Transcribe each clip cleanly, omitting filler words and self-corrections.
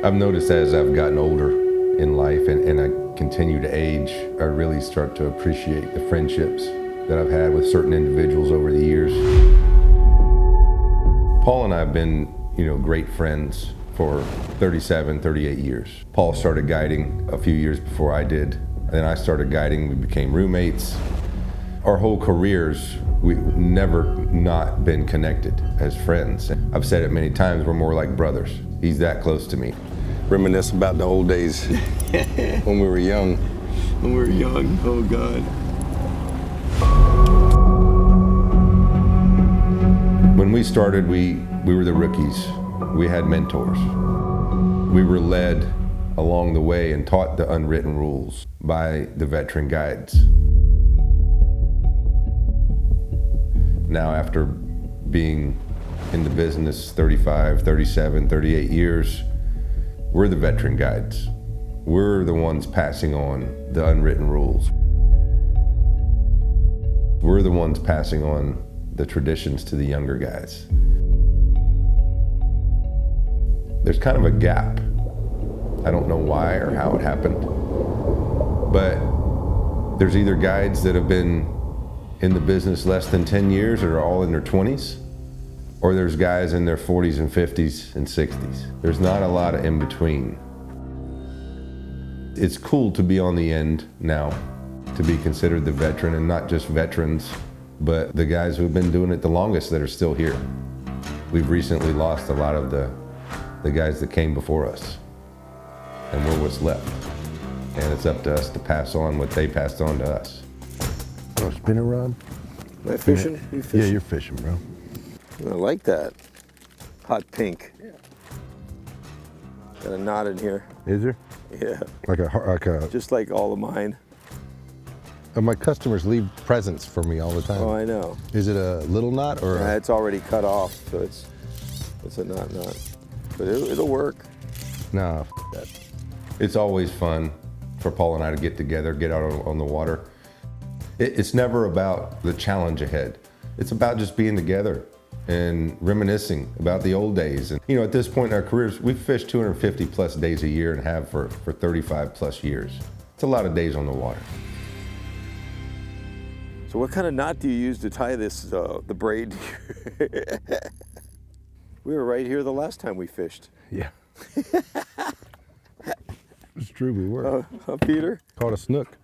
I've noticed as I've gotten older in life and I continue to age, I really start to appreciate the friendships that I've had with certain individuals over the years. Paul and I have been, great friends for 37, 38 years. Paul started guiding a few years before I did. Then I started guiding, we became roommates. Our whole careers, we've never not been connected as friends. I've said it many times, we're more like brothers. He's that close to me. Reminisce about the old days when we were young. When we were young, oh God. When we started, we were the rookies. We had mentors. We were led along the way and taught the unwritten rules by the veteran guides. Now, after being in the business 35, 37, 38 years, we're the veteran guides. We're the ones passing on the unwritten rules. We're the ones passing on the traditions to the younger guys. There's kind of a gap. I don't know why or how it happened, but there's either guides that have been in the business less than 10 years or are all in their 20s, or there's guys in their 40s and 50s and 60s. There's not a lot of in between. It's cool to be on the end now, to be considered the veteran, and not just veterans, but the guys who've been doing it the longest that are still here. We've recently lost a lot of the guys that came before us, and we're what's left. And it's up to us to pass on what they passed on to us. Oh, spinning rod? Am I fishing? You fishing? Yeah, you're fishing, bro. I like that. Hot pink. Yeah. Got a knot in here. Is there? Yeah. Like a. Just like all of mine. My customers leave presents for me all the time. Oh, I know. Is it a little knot or? Yeah, it's already cut off, so it's a knot. But it'll work. Nah, that. It's always fun for Paul and I to get together, get out on the water. It's never about the challenge ahead. It's about just being together and reminiscing about the old days. And at this point in our careers, we've fished 250 plus days a year and have for 35 plus years. It's a lot of days on the water. So what kind of knot do you use to tie this, the braid? We were right here the last time we fished. Yeah. It's true, we were. Peter? Caught a snook.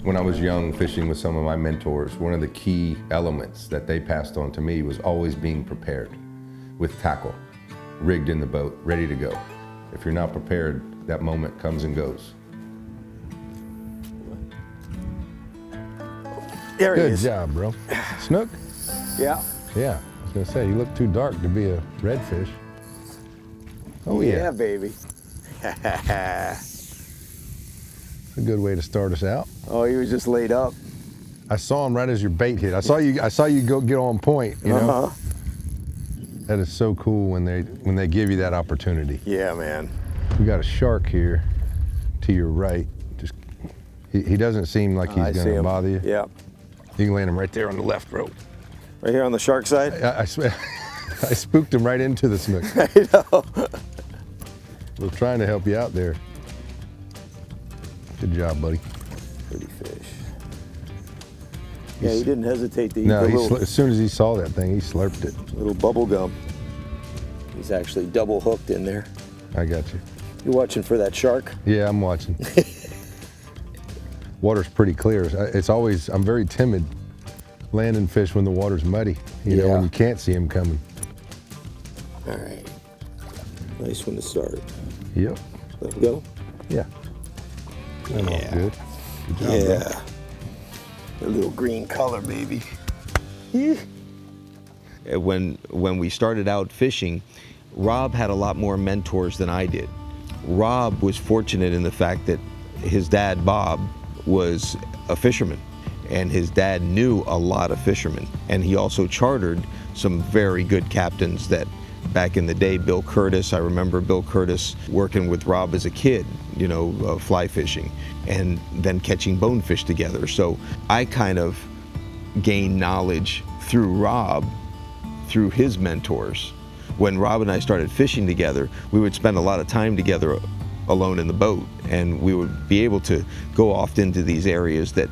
When I was young, fishing with some of my mentors, one of the key elements that they passed on to me was always being prepared with tackle, rigged in the boat, ready to go. If you're not prepared, that moment comes and goes. There he is. Good job, bro. Snook? Yeah. Yeah, I was gonna say, you look too dark to be a redfish. Oh yeah. Yeah, baby. A good way to start us out. Oh, he was just laid up. I saw him right as your bait hit. I saw you go get on point, you know? That is so cool when they give you that opportunity. Yeah, man. We got a shark here to your right. He doesn't seem like he's gonna bother you. Yeah. You can land him right there on the left, bro. Right here on the shark side? I spooked him right into the snook. I know. We're trying to help you out there. Good job, buddy. Pretty fish. Yeah, he didn't hesitate to eat as soon as he saw that thing, he slurped it. Little bubble gum. He's actually double hooked in there. I got you. You watching for that shark? Yeah, I'm watching. Water's pretty clear. I'm very timid landing fish when the water's muddy, you know, when you can't see them coming. All right. Nice one to start. Yep. Let him go? Yeah. That off good. Good job, yeah. A little green color, baby. When we started out fishing, Rob had a lot more mentors than I did. Rob was fortunate in the fact that his dad, Bob, was a fisherman, and his dad knew a lot of fishermen, and he also chartered some very good captains that back in the day, Bill Curtis, I remember Bill Curtis working with Rob as a kid, fly fishing, and then catching bonefish together. So I kind of gained knowledge through Rob, through his mentors. When Rob and I started fishing together, we would spend a lot of time together alone in the boat, and we would be able to go off into these areas that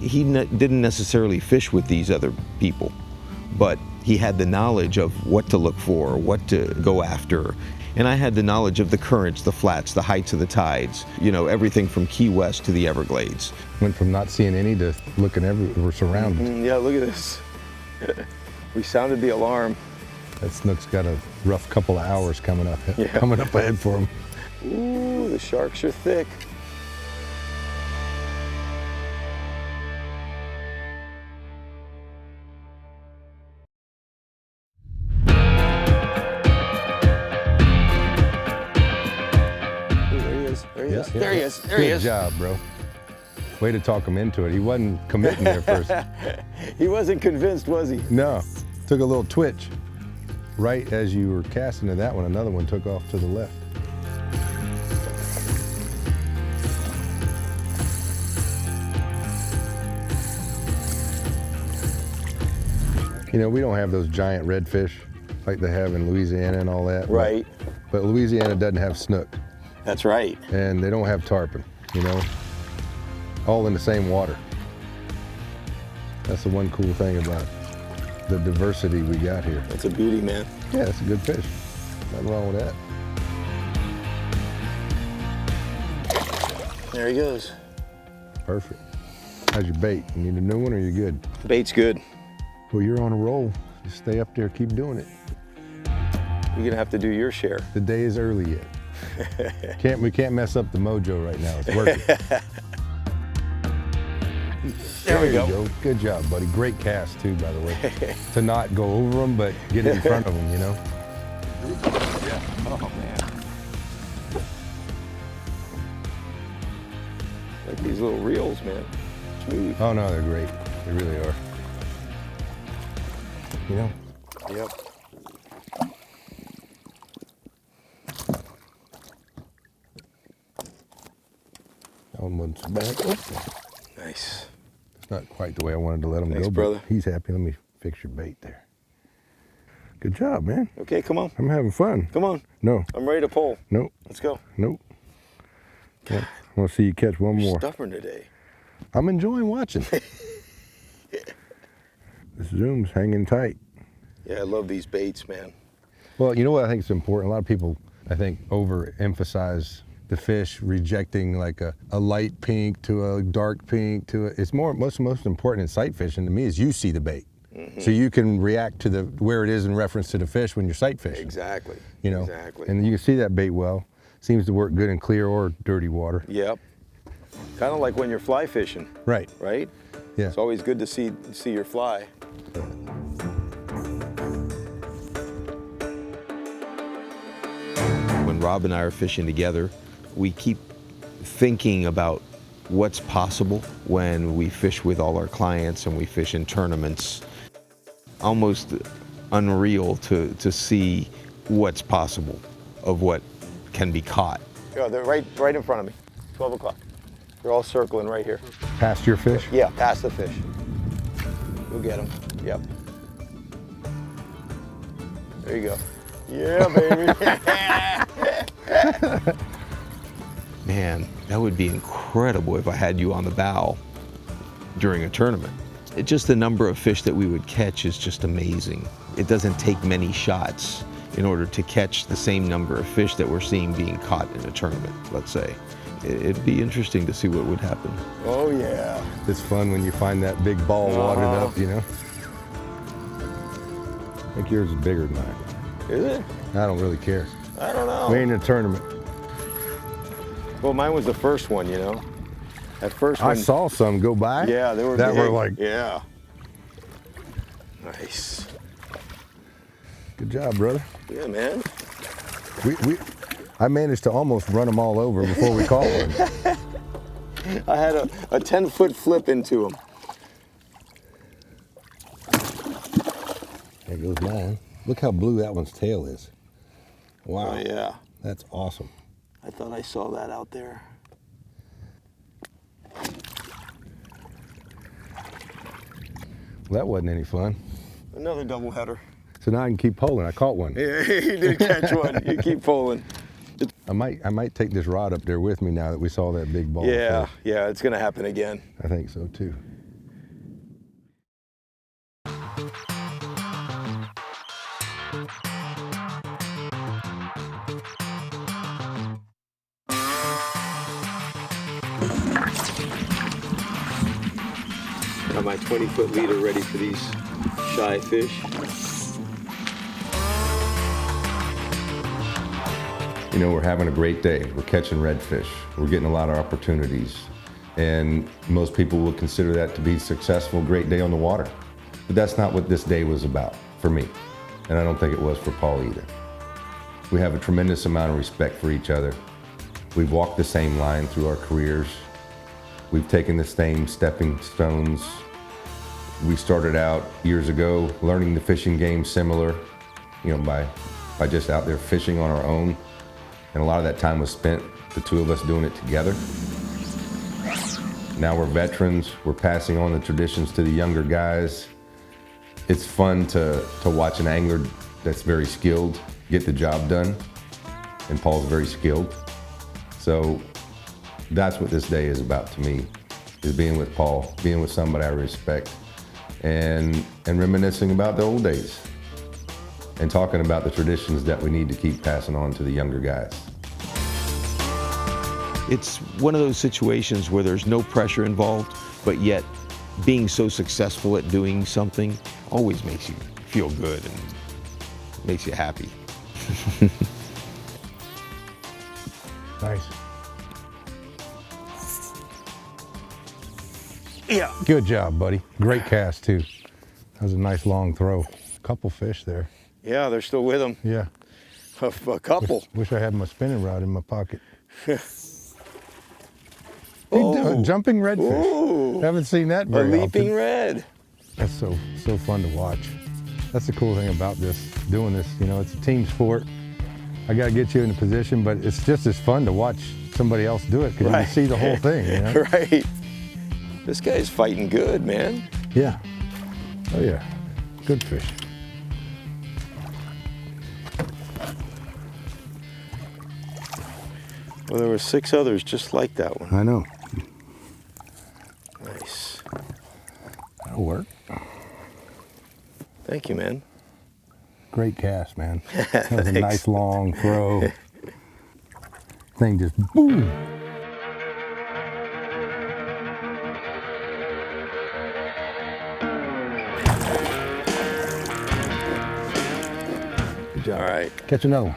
he didn't necessarily fish with these other people, but he had the knowledge of what to look for, what to go after. And I had the knowledge of the currents, the flats, the heights of the tides, you know, everything from Key West to the Everglades. Went from not seeing any to looking everywhere. We're surrounded. Yeah, look at this. We sounded the alarm. That snook's got a rough couple of hours coming up ahead for him. Ooh, the sharks are thick. There he is. Good job, bro. Way to talk him into it. He wasn't committing there first. He wasn't convinced, was he? No. Took a little twitch. Right as you were casting to that one, another one took off to the left. You know, we don't have those giant redfish like they have in Louisiana and all that. Right. But Louisiana doesn't have snook. That's right. And they don't have tarpon, you know, all in the same water. That's the one cool thing about the diversity we got here. That's a beauty, man. Yeah, it's a good fish. Nothing wrong with that. There he goes. Perfect. How's your bait? You need a new one or you good? Bait's good. Well, you're on a roll. Just stay up there, keep doing it. You're gonna have to do your share. The day is early yet. We can't mess up the mojo right now. It's working. There we go. Good job, buddy. Great cast too, by the way. To not go over them, but get in front of them, you know? Yeah. Oh, man. Like these little reels, man. Smooth. Oh, no, they're great. They really are. You know? Yep. That one wasn't back. Oh. Nice. It's not quite the way I wanted to let him Thanks, go, brother. but he's happy. Let me fix your bait there. Good job, man. Okay, come on. I'm having fun. Come on. No. I'm ready to pull. Nope. Let's go. Nope. I want to see you catch one more. Stubborn today. I'm enjoying watching. This zoom's hanging tight. Yeah, I love these baits, man. Well, you know what I think is important? A lot of people, I think, overemphasize the fish, rejecting like a light pink to a dark pink to a, it's more, most important in sight fishing to me is you see the bait. Mm-hmm. So you can react to the where it is in reference to the fish when you're sight fishing. Exactly. You know, exactly. And you can see that bait well. Seems to work good in clear or dirty water. Yep. Kind of like when you're fly fishing. Right. Right? Yeah. It's always good to see your fly. When Rob and I are fishing together, we keep thinking about what's possible when we fish with all our clients and we fish in tournaments. Almost unreal to see what's possible of what can be caught. Yeah, they're right in front of me. 12 o'clock. They're all circling right here. Past your fish? Yeah, past the fish. We'll get them. Yep. There you go. Yeah, baby. Man, that would be incredible if I had you on the bow during a tournament. Just the number of fish that we would catch is just amazing. It doesn't take many shots in order to catch the same number of fish that we're seeing being caught in a tournament, let's say. It'd be interesting to see what would happen. Oh, yeah. It's fun when you find that big ball watered up, you know? I think yours is bigger than mine. Is it? I don't really care. I don't know. We ain't in a tournament. Well, mine was the first one, you know? At first I one, saw some go by. yeah, they were that big. were like, yeah. Nice. Good job, brother. Yeah, man. I managed to almost run them all over before we caught one. I had a 10-foot flip into him. There goes mine. Look how blue that one's tail is. Wow. Oh, yeah. That's awesome. I thought I saw that out there. Well, that wasn't any fun. Another double header. So now I can keep pulling. I caught one. Yeah, you did catch one. You keep pulling. I might take this rod up there with me now that we saw that big ball. Yeah, fish. yeah, it's gonna happen again. I think so too. Got my 20-foot leader ready for these shy fish. You know, we're having a great day. We're catching redfish. We're getting a lot of opportunities. And most people would consider that to be a successful, great day on the water. But that's not what this day was about for me. And I don't think it was for Paul either. We have a tremendous amount of respect for each other. We've walked the same line through our careers. We've taken the same stepping stones. We started out years ago learning the fishing game similar, you know, by just out there fishing on our own. And a lot of that time was spent, the two of us doing it together. Now we're veterans, we're passing on the traditions to the younger guys. It's fun to watch an angler that's very skilled get the job done, and Paul's very skilled. So that's what this day is about to me, is being with Paul, being with somebody I respect, and reminiscing about the old days, and talking about the traditions that we need to keep passing on to the younger guys. It's one of those situations where there's no pressure involved, but yet being so successful at doing something always makes you feel good and makes you happy. Nice. Yeah. Good job, buddy. Great cast too. That was a nice long throw. Couple fish there. Yeah, they're still with him. Yeah. A couple. Wish I had my spinning rod in my pocket. Oh. Jumping redfish. Ooh. Haven't seen that A very leaping often. red. That's so fun to watch. That's the cool thing about doing this. You know, it's a team sport. I got to get you in a position, but it's just as fun to watch somebody else do it because you Right. can see the whole thing. You know? Right. This guy's fighting good, man. Yeah. Oh yeah. Good fish. Well, there were 6 others just like that one. I know. Nice. That'll work. Thank you, man. Great cast, man. That was a Thanks. nice long throw. Thing just boom. Good job. All right. Catch another one.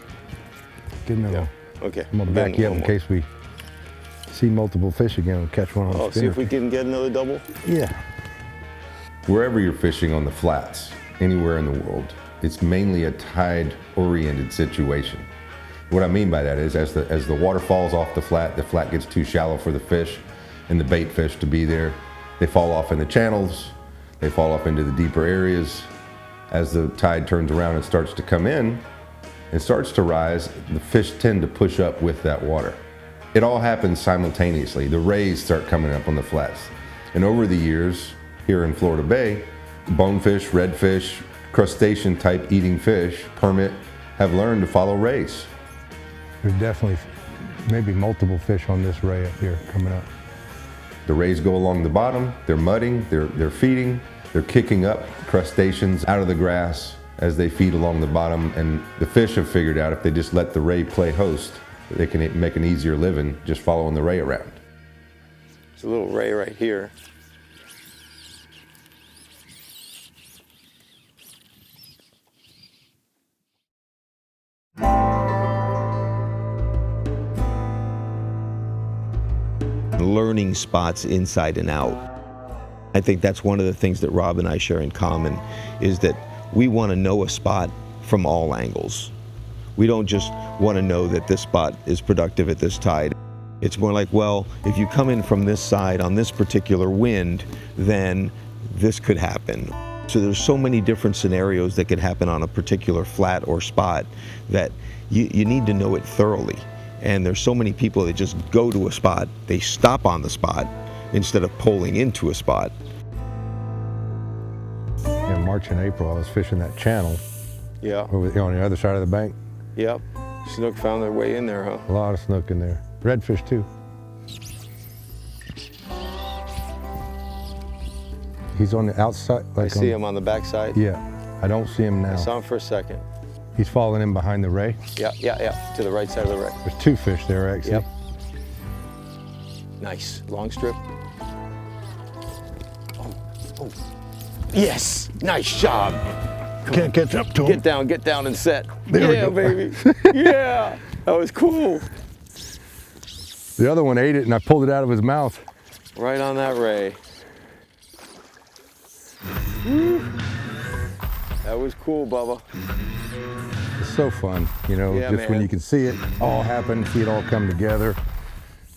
Get another one. Okay. I'm gonna We're back getting you up one in more. case we see multiple fish again and catch one on Oh, the see spinner. if we can get another double. Yeah. Wherever you're fishing on the flats, anywhere in the world, it's mainly a tide-oriented situation. What I mean by that is as the water falls off the flat gets too shallow for the fish and the bait fish to be there. They fall off in the channels, they fall off into the deeper areas. As the tide turns around and starts to come in and starts to rise, the fish tend to push up with that water. It all happens simultaneously. The rays start coming up on the flats. And over the years, here in Florida Bay, bonefish, redfish, crustacean type eating fish, permit, have learned to follow rays. There's definitely maybe multiple fish on this ray up here coming up. The rays go along the bottom, they're mudding, they're feeding, they're kicking up crustaceans out of the grass as they feed along the bottom, and the fish have figured out if they just let the ray play host, they can make an easier living just following the ray around. There's a little ray right here. Learning spots inside and out. I think that's one of the things that Rob and I share in common, is that we want to know a spot from all angles. We don't just want to know that this spot is productive at this tide. It's more like, well, if you come in from this side on this particular wind, then this could happen. So there's so many different scenarios that could happen on a particular flat or spot that you need to know it thoroughly. And there's so many people that just go to a spot, they stop on the spot instead of pulling into a spot. In March and April, I was fishing that channel Yeah. over on the other side of the bank. Yep. Snook found their way in there, huh? A lot of snook in there. Redfish too. He's on the outside. I see him on the backside. Yeah, I don't see him now. I saw him for a second. He's falling in behind the ray. Yeah, yeah, yeah. To the right side of the ray. There's two fish there actually. Yep. Nice. Long strip. Oh. Yes. Nice job. Can't catch up to him. Get down and set. There we yeah, go. baby. Yeah. That was cool. The other one ate it and I pulled it out of his mouth. Right on that ray. Woo. That was cool, Bubba. It's so fun, you know, Yeah, just man. when you can see it all happen, see it all come together.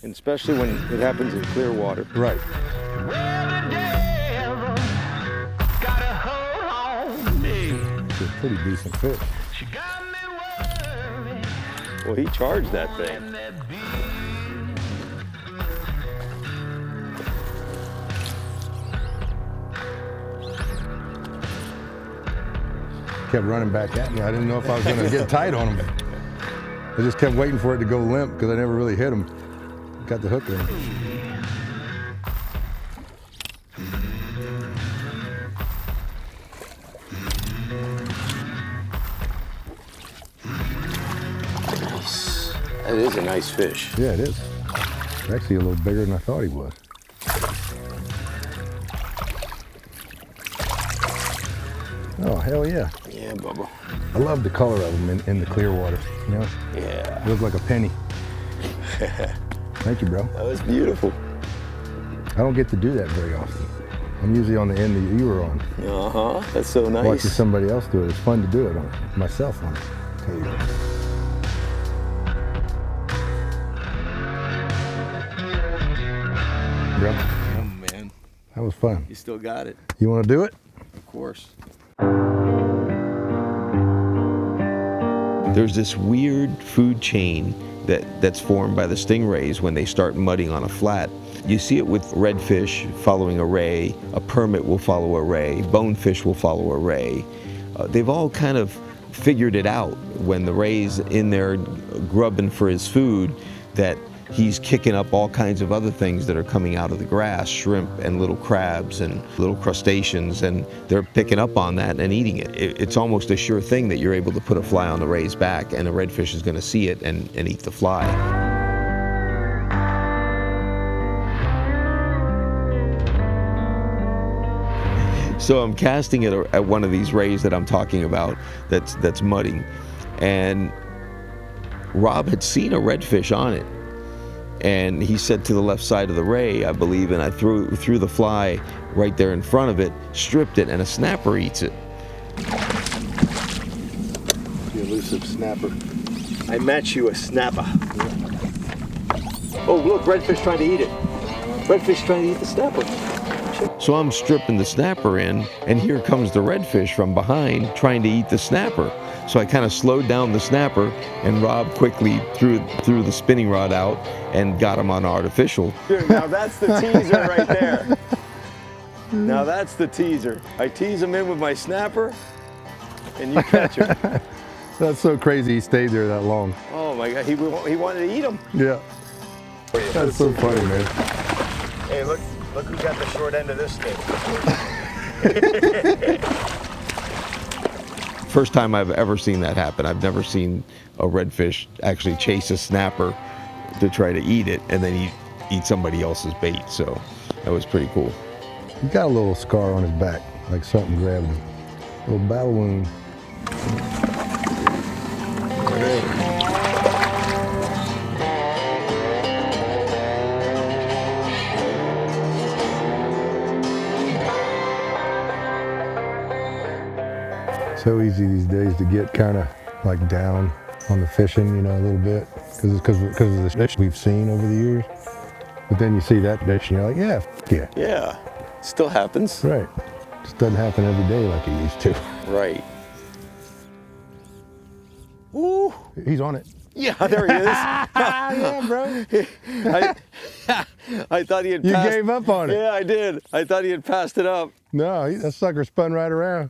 And especially when it happens in clear water. Right. It's a pretty decent fish. Well, he charged that thing. Kept running back at me. I didn't know if I was going to get tight on him. I just kept waiting for it to go limp because I never really hit him. Got the hook in. That is a nice fish. Yeah, it is. Actually a little bigger than I thought he was. Oh, hell yeah. Yeah, Bubba. I love the color of them in the clear water, you know? Yeah. It looks like a penny. Thank you, bro. That was beautiful. I don't get to do that very often. I'm usually on the end that you were on. Uh-huh. That's so nice. Watching somebody else do it. It's fun to do it on myself on it. Tell you what. Bro, Oh, man. that was fun. You still got it. You want to do it? Of course. There's this weird food chain that's formed by the stingrays when they start mudding on a flat. You see it with redfish following a ray, a permit will follow a ray, bonefish will follow a ray. They've all kind of figured it out when the ray's in there grubbing for his food that he's kicking up all kinds of other things that are coming out of the grass, shrimp and little crabs and little crustaceans, and they're picking up on that and eating it. It's almost a sure thing that you're able to put a fly on the ray's back and a redfish is going to see it and eat the fly. So I'm casting it at one of these rays that I'm talking about that's mudding, and Rob had seen a redfish on it. And he said to the left side of the ray, I believe, and I threw the fly right there in front of it, stripped it, and a snapper eats it. The elusive snapper. I match you a snapper. Oh, look, redfish trying to eat it. Redfish trying to eat the snapper. So I'm stripping the snapper in, and here comes the redfish from behind trying to eat the snapper. So I kind of slowed down the snapper, and Rob quickly threw the spinning rod out and got him on artificial. Dude, now that's the teaser right there. Now that's the teaser. I tease him in with my snapper, and you catch him. That's so crazy he stayed there that long. Oh my God, he wanted to eat him. Yeah. That's so funny, man. Hey, look who got the short end of this stick. First time I've ever seen that happen. I've never seen a redfish actually chase a snapper to try to eat it and then eat somebody else's bait. So that was pretty cool. He got a little scar on his back, like something grabbed him. A little battle wound. So easy these days to get kind of like down on the fishing, you know, a little bit, because of the fish we've seen over the years. But then you see that fish and you're like, yeah, yeah. Yeah, still happens. Right. Just doesn't happen every day like it used to. Right. Ooh. He's on it. Yeah, there he is. Yeah, bro. I thought he had You passed. gave up on it. Yeah, I did. I thought he had passed it up. No, that sucker spun right around.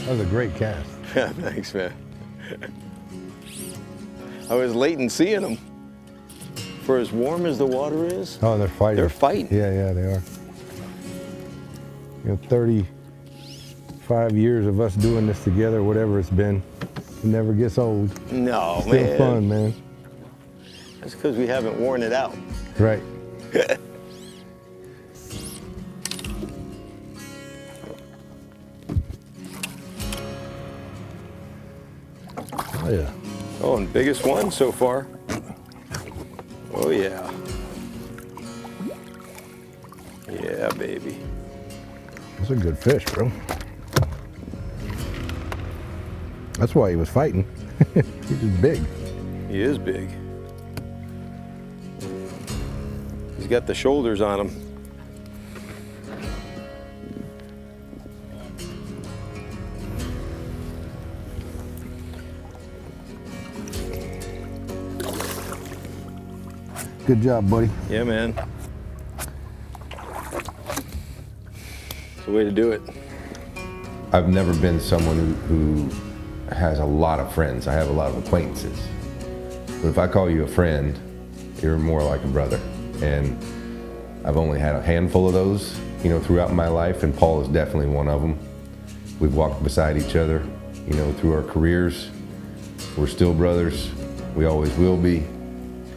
That was a great cast. Yeah, thanks, man. I was late in seeing them. For as warm as the water is, Oh, they're fighting. they're fighting. Yeah, they are. 35 years of us doing this together, whatever it's been, it never gets old. No, Still man. fun, man. That's because we haven't worn it out. Right. Oh, yeah. Oh, and biggest one so far. Oh, yeah. Yeah, baby. That's a good fish, bro. That's why he was fighting. He's just big. He is big. He's got the shoulders on him. Good job, buddy. Yeah, man. It's the way to do it. I've never been someone who has a lot of friends. I have a lot of acquaintances. But if I call you a friend, you're more like a brother. And I've only had a handful of those, throughout my life, and Paul is definitely one of them. We've walked beside each other, through our careers. We're still brothers. We always will be.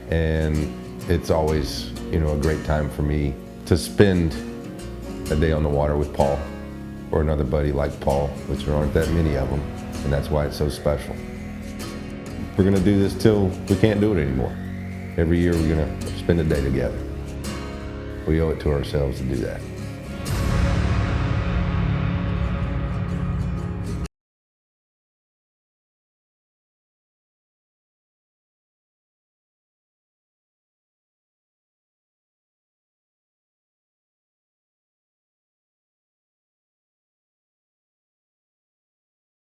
And it's always, a great time for me to spend a day on the water with Paul or another buddy like Paul, which there aren't that many of them, and that's why it's so special. We're gonna do this till we can't do it anymore. Every year we're gonna spend a day together. We owe it to ourselves to do that.